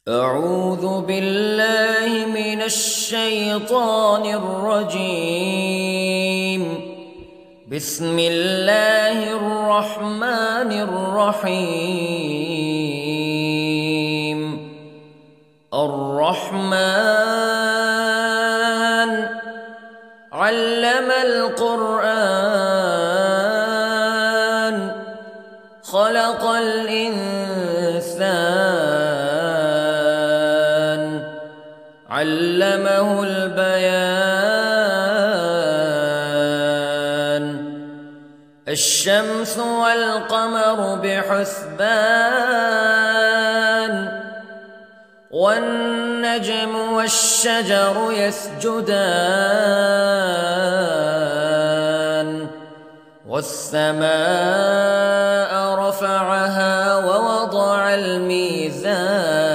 أعوذ بالله من الشيطان الرجيم. بسم الله الرحمن الرحيم. الرحمن علم القرآن خلق الإنسان علمه البيان. الشمس والقمر بحسبان والنجم والشجر يسجدان والسماء رفعها ووضع الميزان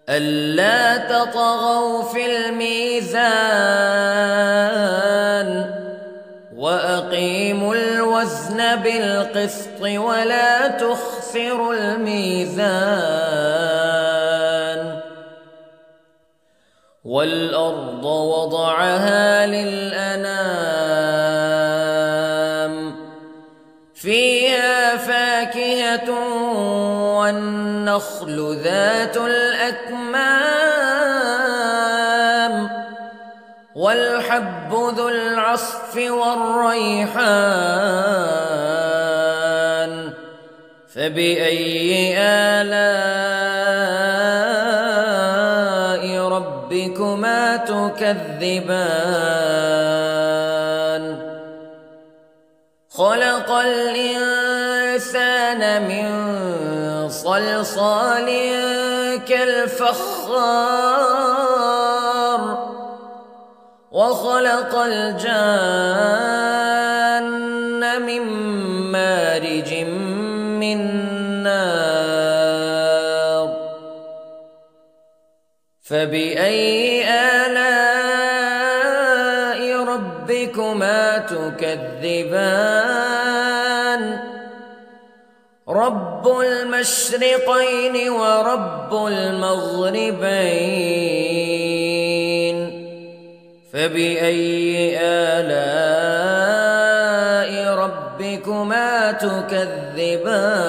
ألا تطغوا في الميزان وأقيموا الوزن بالقسط ولا تخسروا الميزان. والأرض وضعها للأنام فيها فاكهة والنخل ذات الأكمام والحب ذو العصف والريحان فبأي آلاء ربكما تكذبان. خلق الإنسان من صلصال كالفخار وخلق الجان من مارج من نار فبأي آلاء ربكما تكذبان. رب المشرقين ورب المغربين فبأي آلاء ربكما تكذبان.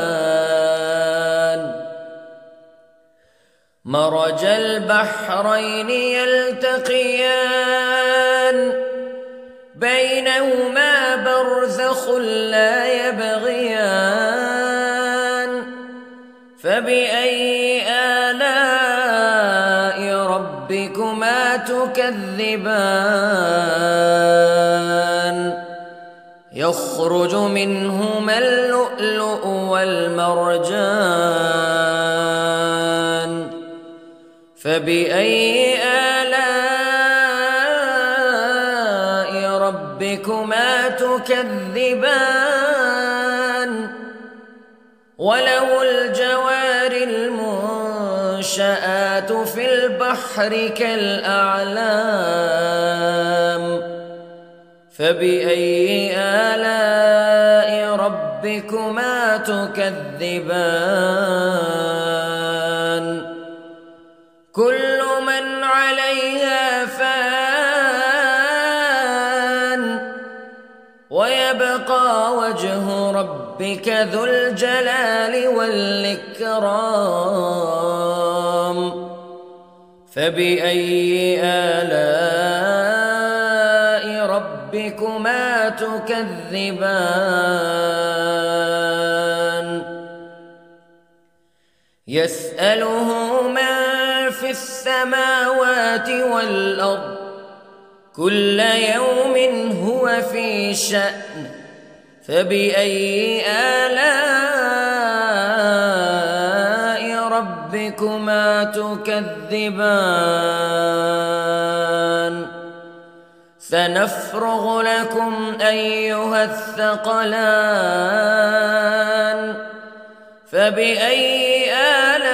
مرج البحرين يلتقيان بينهما برزخ لا يبغيان فبأي آلاء ربكما تكذبان. يخرج منهما اللؤلؤ والمرجان فبأي آلاء ربكما تكذبان. وله الجوار المنشآت في البحر كالأعلام فبأي آلاء ربكما تكذبان. كل من عليها فان ويبقى وجه ربك ذو الجلال والإكرام فبأي آلاء ربكما تكذبان. يسأله من في السماوات والأرض كل يوم هو في شأن فبأي آلاء ربكما تكذبان. سنفرغ لكم أيها الثقلان فبأي آلاء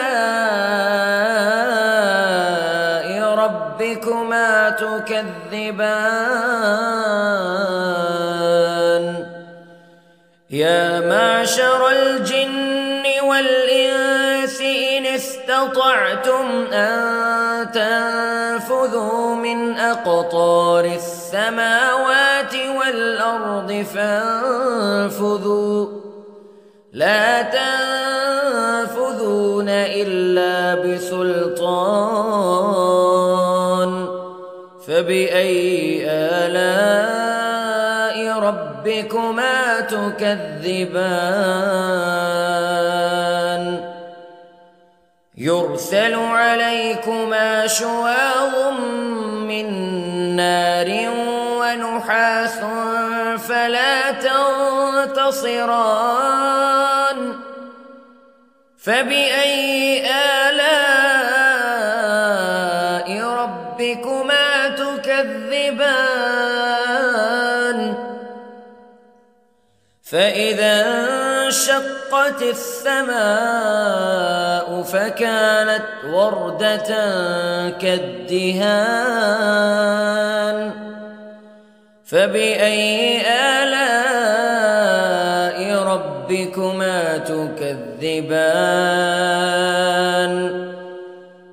ربكما تكذبان. يا معشر الجن والإنس إن استطعتم أن تنفذوا من أقطار السماوات والأرض فانفذوا لا تنفذون إلا بسلطان فبأي آلاء ربكما تكذبان يرسل عليكما شواظ من نار ونحاس فلا تنتصران فبأي آلاء ربكما تكذبان فإذا انشقت السماء فكانت وردة كالدهان فبأي آلاء ربكما تكذبان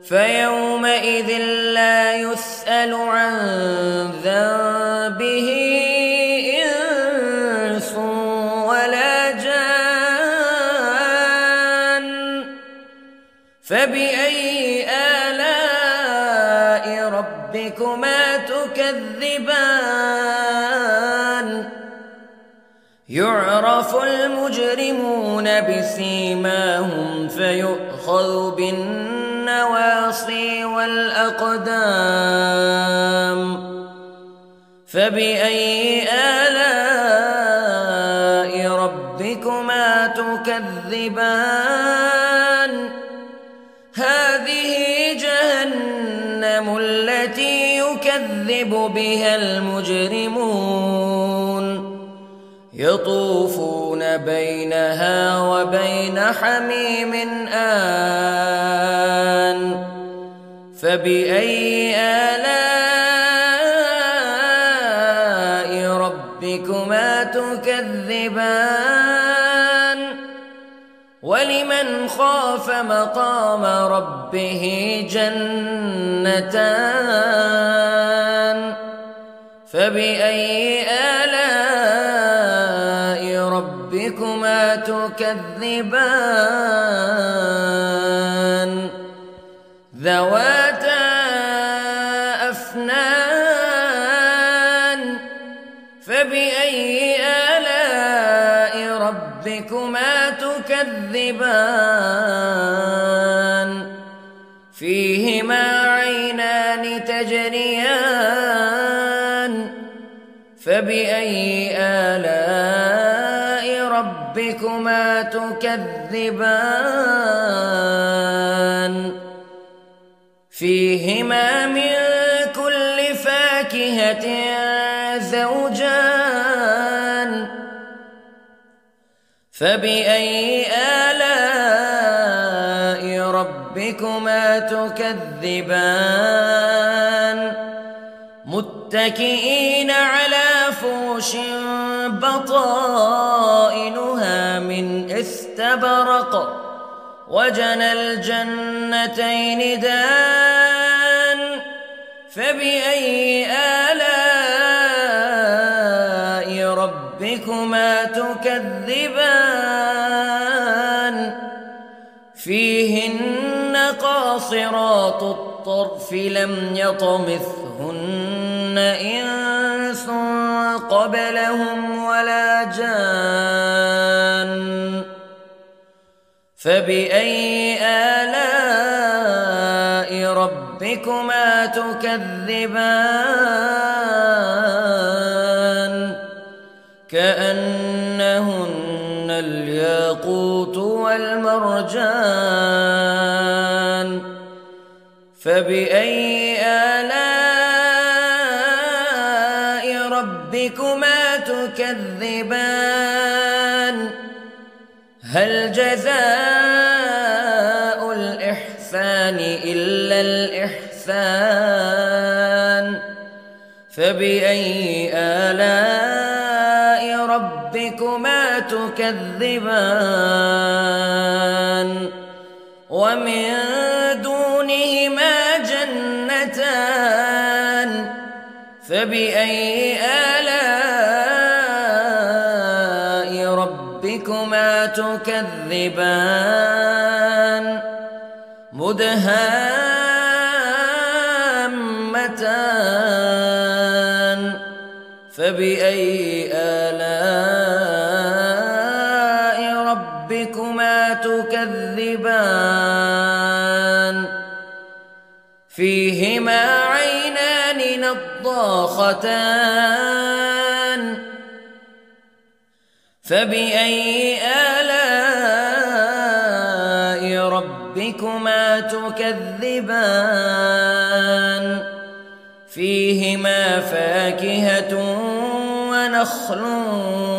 فيومئذ لا يسأل عن ذنبه إنس ولا جان فبأي آلاء ربكما تكذبان يعرف المجرمون بسيماهم فيؤخذ بالنواصي والأقدام فبأي آلاء ربكما تكذبان هذه جهنم التي يكذب بها المجرمون يطوفون بينها وبين حميم آن فبأي آلاء ربكما تكذبان ولمن خاف مقام ربه جنتان فبأي آلاء ربكما تكذبان ذواتا أفنان فبأي آلاء ربكما تكذبان فيهما عينان تجريان فبأي آلاء ربكما تكذبان فيهما من كل فاكهة زوجان فبأي آلاء ربكما تكذبان متكئين على فرش بطائنها من استبرق وجنى الجنتين دان فبأي آلاء ربكما تكذبان فيهن قاصرات الطرف لم يطمثهن إنس قبلهم ولا جان فبأي آلاء ربكما تكذبان كأنهن الياقوت والمرجان فبأي آلاء ربكما تكذبان هل جزاء الإحسان إلا الإحسان فبأي آلاء ربكما تكذبان ومن دونهما جنتان فبأي آلاء ربكما تكذبان مدهامتان فبأي آلاء ربكما تكذبان فيهما عينان نضاختان فبأي آلاء ربكما تكذبان فيهما فاكهة ونخل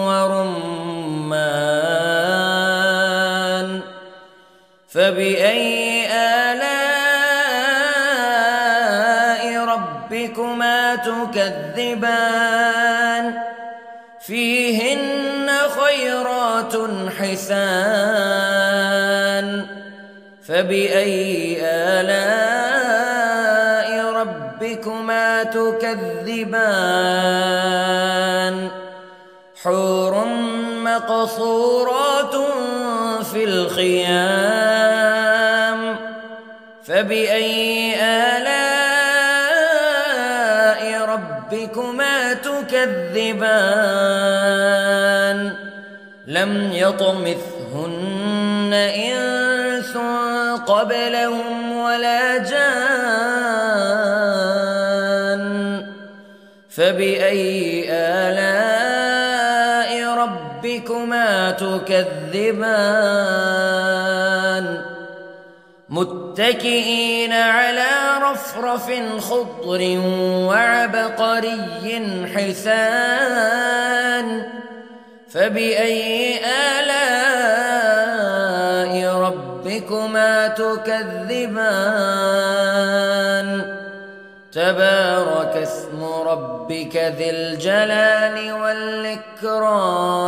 ورمان فبأي آلاء ربكما تكذبان فيهن خيرات حسان فبأي آلاء ربكما تكذبان حور مقصورات في الخيام فبأي آلاء ربكما تكذبان لم يطمثهن إنس قبلهم ولا جان فبأي آلاء ربكما تكذبان متكئين على رفرف خضر وعبقري حسان فبأي آلاء ربكما تكذبان تبارك اسم ربك ذي الجلال والإكرام